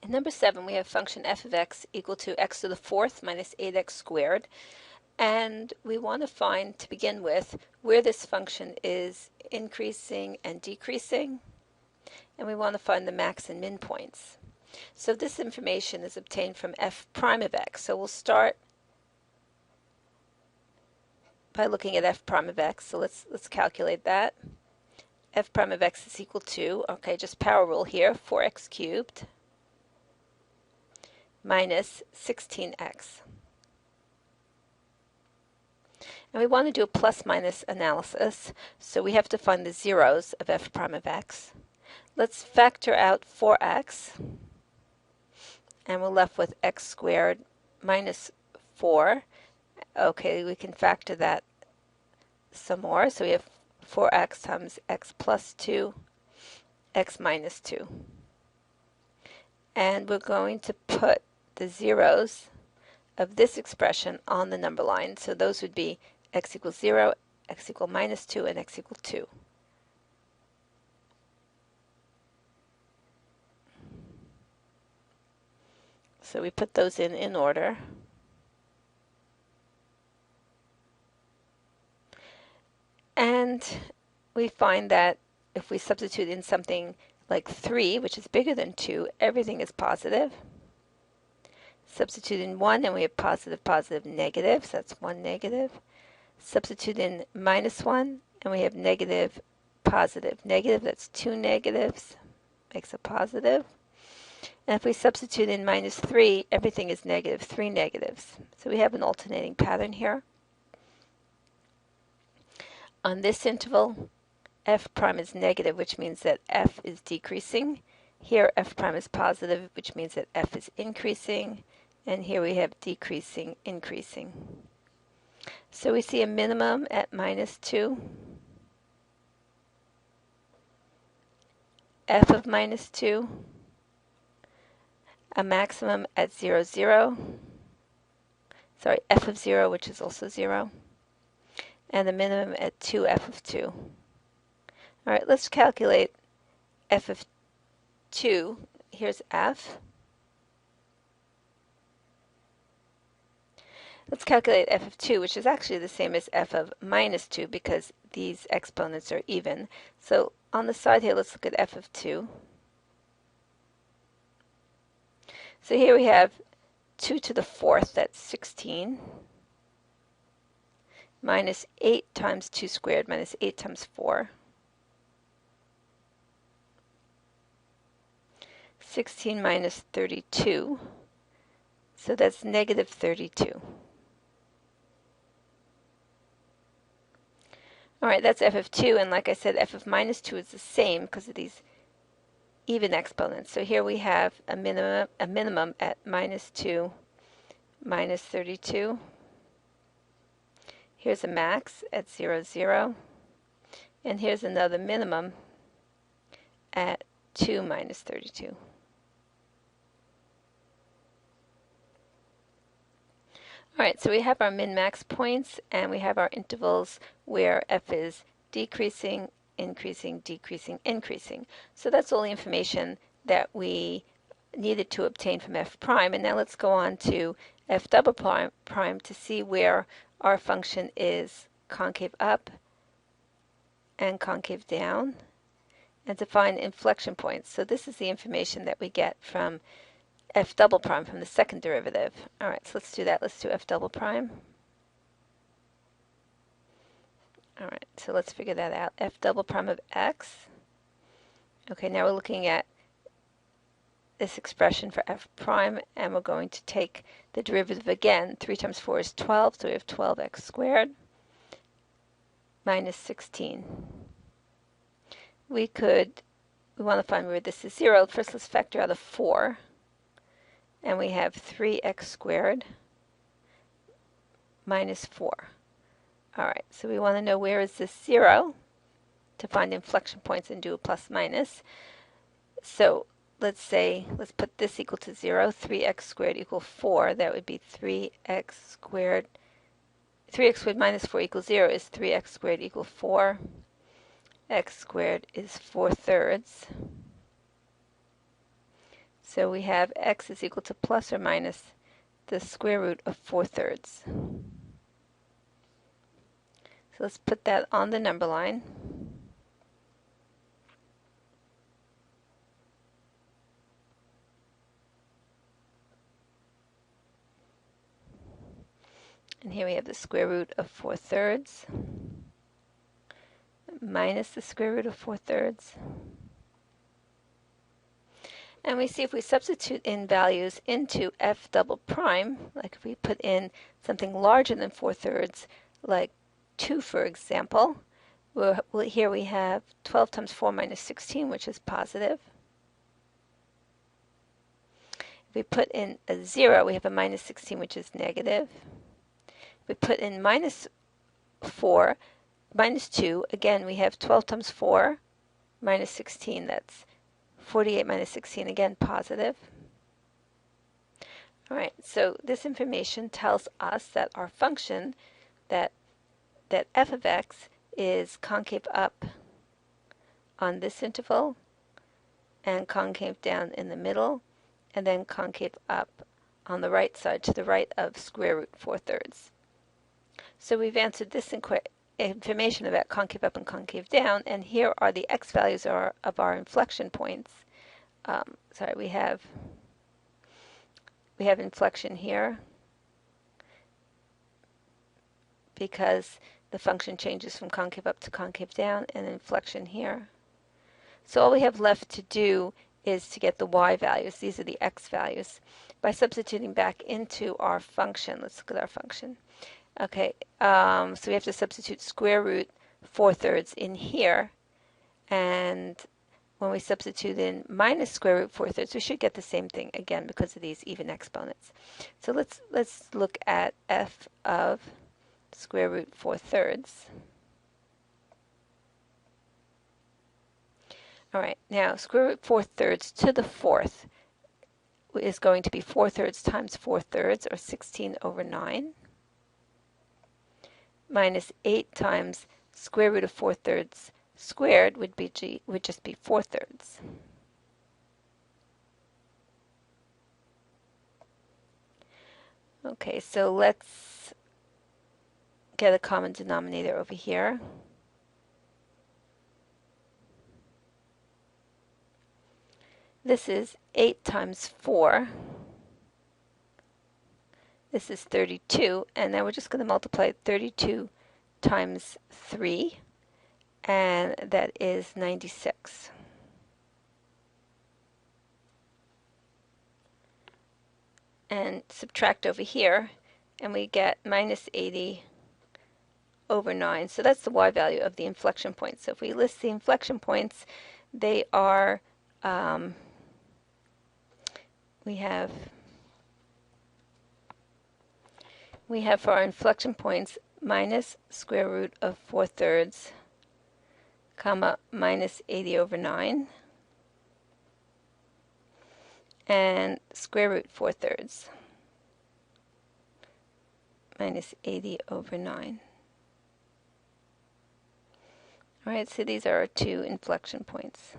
In number 7, we have function f of x equal to x to the fourth minus 8x squared. And we want to find, to begin with, where this function is increasing and decreasing. And we want to find the max and min points. So this information is obtained from f prime of x. So we'll start by looking at f prime of x. So let's calculate that. F prime of x is equal to, okay, just power rule here, 4x cubed minus 16x. And we want to do a plus minus analysis, so we have to find the zeros of f prime of x. Let's factor out 4x, and we're left with x squared minus 4. Okay, we can factor that some more, so we have 4x times x plus 2, x minus 2. And we're going to put the zeros of this expression on the number line, so those would be x equals 0, x equal minus 2, and x equal 2. So we put those in order. And we find that if we substitute in something like 3, which is bigger than 2, everything is positive. Substitute in 1, and we have positive, positive, negative, so that's 1 negative. Substitute in minus 1, and we have negative, positive, negative, that's 2 negatives, makes a positive. And if we substitute in minus 3, everything is negative, 3 negatives. So we have an alternating pattern here. On this interval, f prime is negative, which means that f is decreasing. Here, f prime is positive, which means that f is increasing. And here we have decreasing, increasing. So we see a minimum at minus 2, f of minus 2, a maximum at 0, 0, sorry, f of 0, which is also 0, and a minimum at 2, f of 2. All right, let's calculate f of 2. Here's f. Let's calculate f of 2, which is actually the same as f of minus 2 because these exponents are even. So on the side here, let's look at f of 2. So here we have 2 to the fourth, that's 16, minus 8 times 2 squared, minus 8 times 4. 16 minus 32, so that's negative 32. All right, that's f of 2, and like I said, f of minus 2 is the same because of these even exponents. So here we have a minimum at minus 2, minus 32. Here's a max at 0, 0. And here's another minimum at 2 minus 32. All right, so we have our min-max points, and we have our intervals where f is decreasing, increasing, decreasing, increasing. So that's all the information that we needed to obtain from f prime. And now let's go on to f double prime to see where our function is concave up and concave down, and to find inflection points. So this is the information that we get from f double prime from the second derivative. All right, so let's do that. Let's do f double prime. All right, so let's figure that out. F double prime of x. Okay, now we're looking at this expression for f prime, and we're going to take the derivative again. 3 times 4 is 12, so we have 12x squared minus 16. We want to find where this is 0. First, let's factor out a 4. And we have 3x squared minus 4. All right, so we want to know where is this 0 to find inflection points and do a plus minus. So let's put this equal to 0. 3x squared equals 4. That would be 3x squared. 3x squared minus 4 equals 0 is 3x squared equals 4. X squared is 4/3. So we have x is equal to plus or minus the square root of 4/3. So let's put that on the number line. And here we have the square root of 4/3 minus the square root of 4/3. And we see if we substitute in values into f double prime, like if we put in something larger than 4/3, like 2 for example, here we have 12 times 4 minus 16, which is positive. If we put in a 0, we have a minus 16, which is negative. If we put in minus 4, minus 2, again we have 12 times 4 minus 16, that's 48 minus 16, again positive. All right, so this information tells us that our function, that f of x is concave up on this interval and concave down in the middle, and then concave up on the right side to the right of square root 4/3. So we've answered this information about concave up and concave down, and here are the x values of our inflection points. We have inflection here because the function changes from concave up to concave down, and inflection here. So all we have left to do is to get the y values. These are the x values. By substituting back into our function, let's look at our function. Okay, so we have to substitute square root 4/3 in here, and when we substitute in minus square root 4/3, we should get the same thing again because of these even exponents. So let's look at f of square root 4/3. All right, now square root 4/3 to the 4th is going to be 4/3 times 4/3, or 16 over 9, minus 8 times square root of 4/3 squared would just be 4/3. Okay, so let's get a common denominator over here. This is 8 times 4. This is 32, and now we're just going to multiply 32 times 3, and that is 96. And subtract over here, and we get minus 80 over 9. So that's the y value of the inflection point. So if we list the inflection points, they are, we have for our inflection points minus square root of 4/3, comma, minus 80 over 9, and square root 4/3, minus 80 over 9. All right, so these are our two inflection points.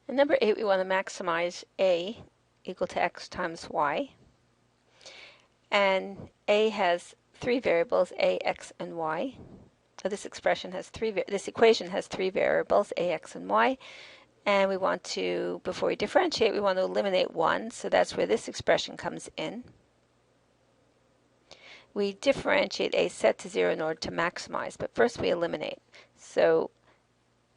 And number 8, we want to maximize a equal to x times y. And a has 3 variables, a, x, and y. So this equation has 3 variables, a, x, and y. And we want to, before we differentiate, we want to eliminate 1. So that's where this expression comes in. We differentiate a set to 0 in order to maximize, but first we eliminate. So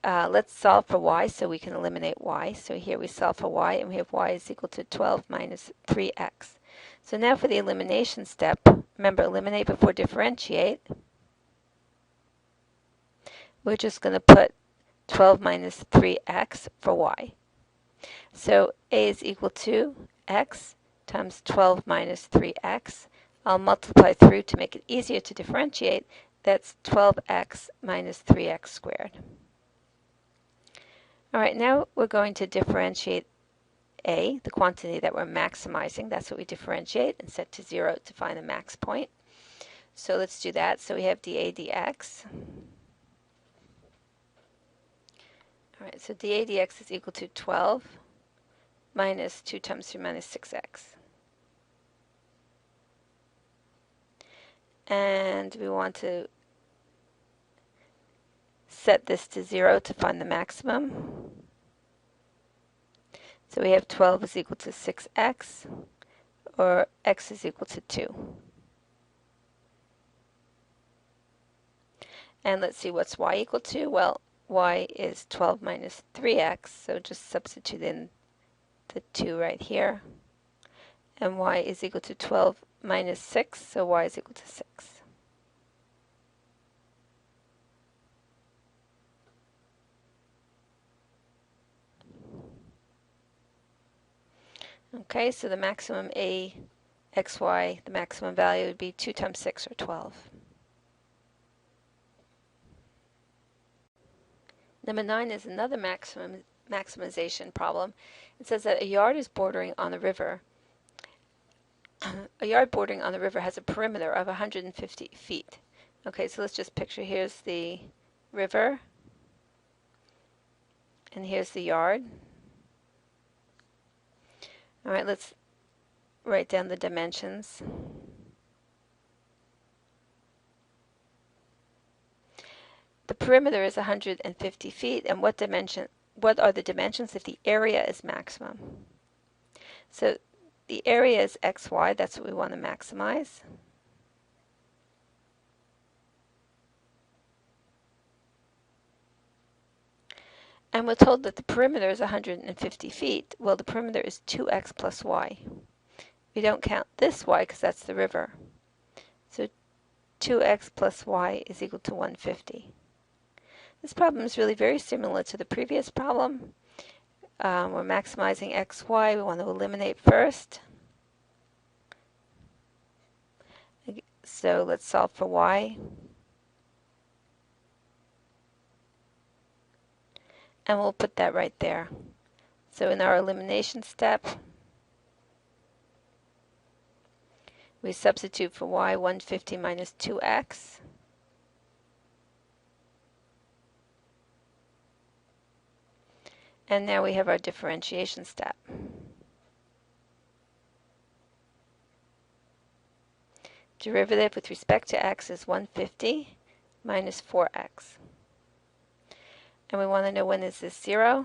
let's solve for y so we can eliminate y. So here we solve for y, and we have y is equal to 12 minus 3x. So now for the elimination step, remember, eliminate before differentiate. We're just going to put 12 minus 3x for y. So a is equal to x times 12 minus 3x. I'll multiply through to make it easier to differentiate. That's 12x minus 3x squared. All right, now we're going to differentiate a, the quantity that we're maximizing. That's what we differentiate and set to 0 to find the max point. So let's do that. So we have dA dx. All right, so dA dx is equal to 12 minus 2 times 3 minus 6x. And we want to set this to 0 to find the maximum. So we have 12 is equal to 6x, or x is equal to 2. And let's see what's y equal to. Well, y is 12 minus 3x, so just substitute in the 2 right here. And y is equal to 12 minus 6, so y is equal to 6. Okay, so the maximum a xy, the maximum value would be 2 times 6, or 12. Number 9 is another maximization problem. It says that a yard is bordering on the river. A yard bordering on the river has a perimeter of 150 feet. Okay, so let's just picture, here's the river, and here's the yard. All right, let's write down the dimensions. The perimeter is 150 feet, and what are the dimensions if the area is maximum? So the area is xy, that's what we want to maximize. And we're told that the perimeter is 150 feet. Well, the perimeter is 2x plus y. We don't count this y because that's the river. So 2x plus y is equal to 150. This problem is really very similar to the previous problem. We're maximizing xy. We want to eliminate first. So let's solve for y. And we'll put that right there. So in our elimination step, we substitute for y 150 minus 2x. And now we have our differentiation step. Derivative with respect to x is 150 minus 4x. And we want to know when is this 0.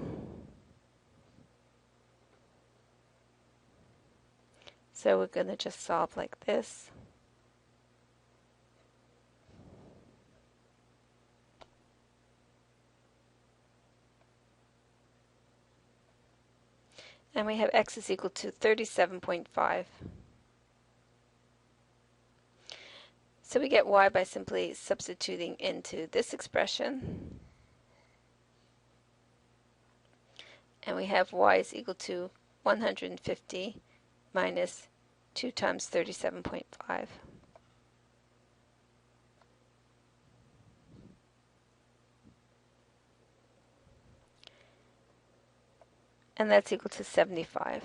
So we're going to just solve like this. And we have x is equal to 37.5. So we get y by simply substituting into this expression. And we have y is equal to 150 minus 2 times 37.5. And that's equal to 75.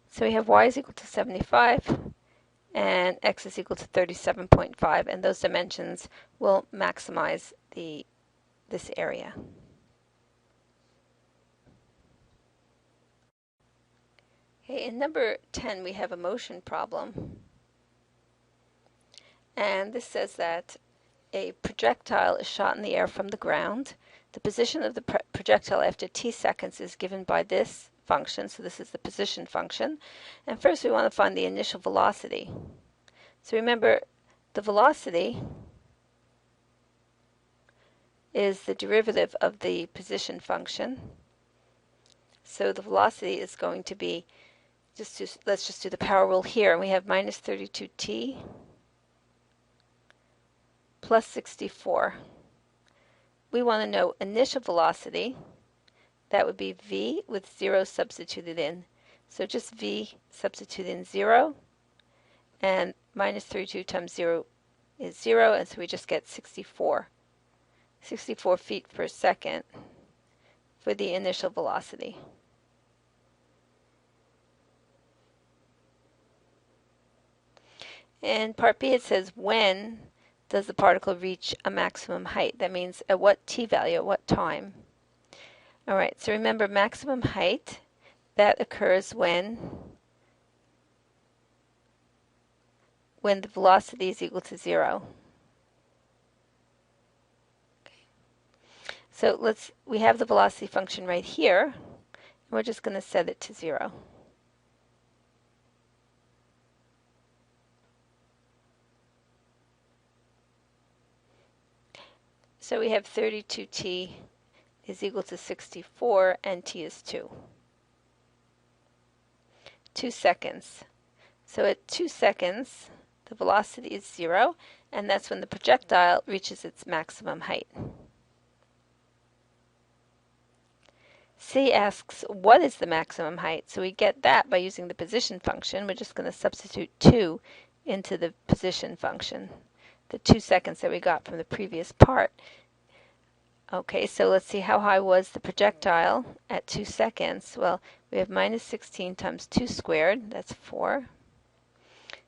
So we have y is equal to 75, and x is equal to 37.5, and those dimensions will maximize this area. Okay, in number 10 we have a motion problem, and this says that a projectile is shot in the air from the ground. The position of the projectile after t seconds is given by this function, so this is the position function. And first we want to find the initial velocity. So remember, the velocity is the derivative of the position function. So the velocity is going to be, let's just do the power rule here, and we have minus 32t plus 64. We want to know initial velocity. That would be v with 0 substituted in. So just v, substitute in 0, and minus 32 times 0 is 0, and so we just get 64. 64 feet per second for the initial velocity. In part B, it says when does the particle reach a maximum height? That means at what t-value, at what time? All right, so remember maximum height, that occurs when the velocity is equal to 0. So we have the velocity function right here, and we're just going to set it to 0. So we have 32t is equal to 64, and t is 2. 2 seconds. So at 2 seconds, the velocity is 0, and that's when the projectile reaches its maximum height. C asks, what is the maximum height? So we get that by using the position function. We're just going to substitute 2 into the position function, the 2 seconds that we got from the previous part. Okay, so let's see, how high was the projectile at 2 seconds? Well, we have minus 16 times 2 squared, that's 4,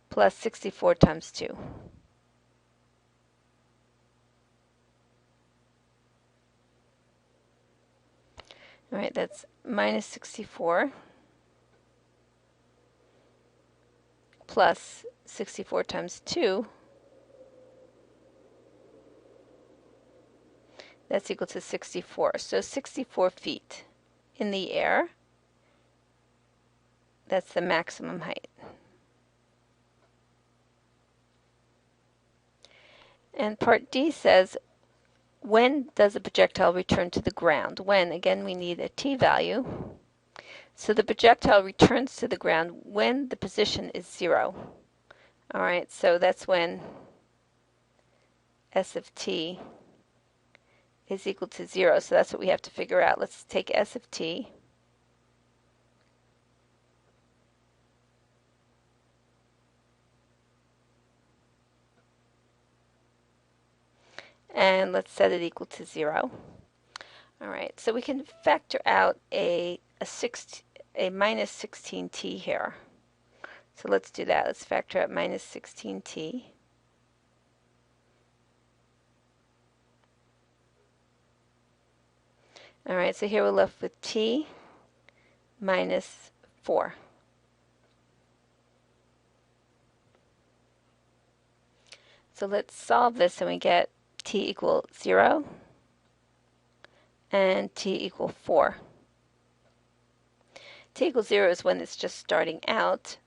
plus 64 times 2. All right, that's minus 64 plus 64 times 2. That's equal to 64. So 64 feet in the air. That's the maximum height. And part D says, when does a projectile return to the ground? When, again, we need a t-value. So the projectile returns to the ground when the position is 0. All right, so that's when s of t is equal to 0. So that's what we have to figure out. Let's take s of t. And let's set it equal to 0. All right, so we can factor out a minus 16t here. So let's do that. Let's factor out minus 16t. All right, so here we're left with t minus 4. So let's solve this, and we get t equal 0 and t equal 4. T equals 0 is when it's just starting out.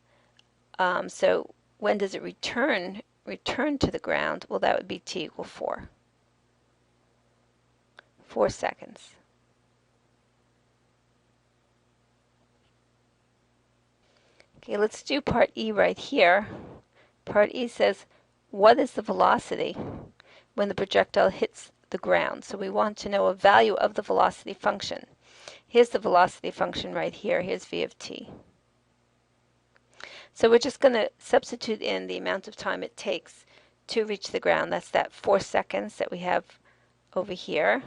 So when does it return to the ground? Well, that would be t equal 4. 4 seconds. Okay, let's do part E right here. Part E says, what is the velocity when the projectile hits the ground? So we want to know a value of the velocity function. Here's the velocity function right here. Here's v of t. So we're just going to substitute in the amount of time it takes to reach the ground. That's that 4 seconds that we have over here.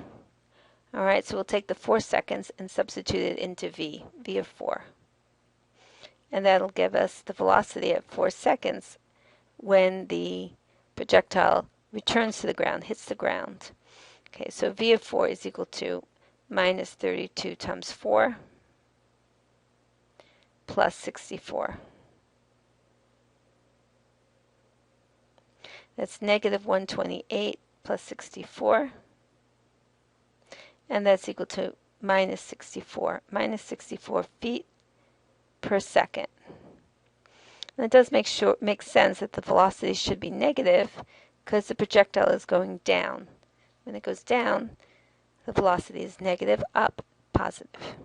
All right, so we'll take the 4 seconds and substitute it into v of 4. And that'll give us the velocity at 4 seconds when the projectile returns to the ground, hits the ground. Okay, so v of 4 is equal to minus 32 times 4 plus 64. That's negative 128 plus 64. And that's equal to minus 64 feet per second. And it does make sense that the velocity should be negative because the projectile is going down. When it goes down, the velocity is negative, up, positive.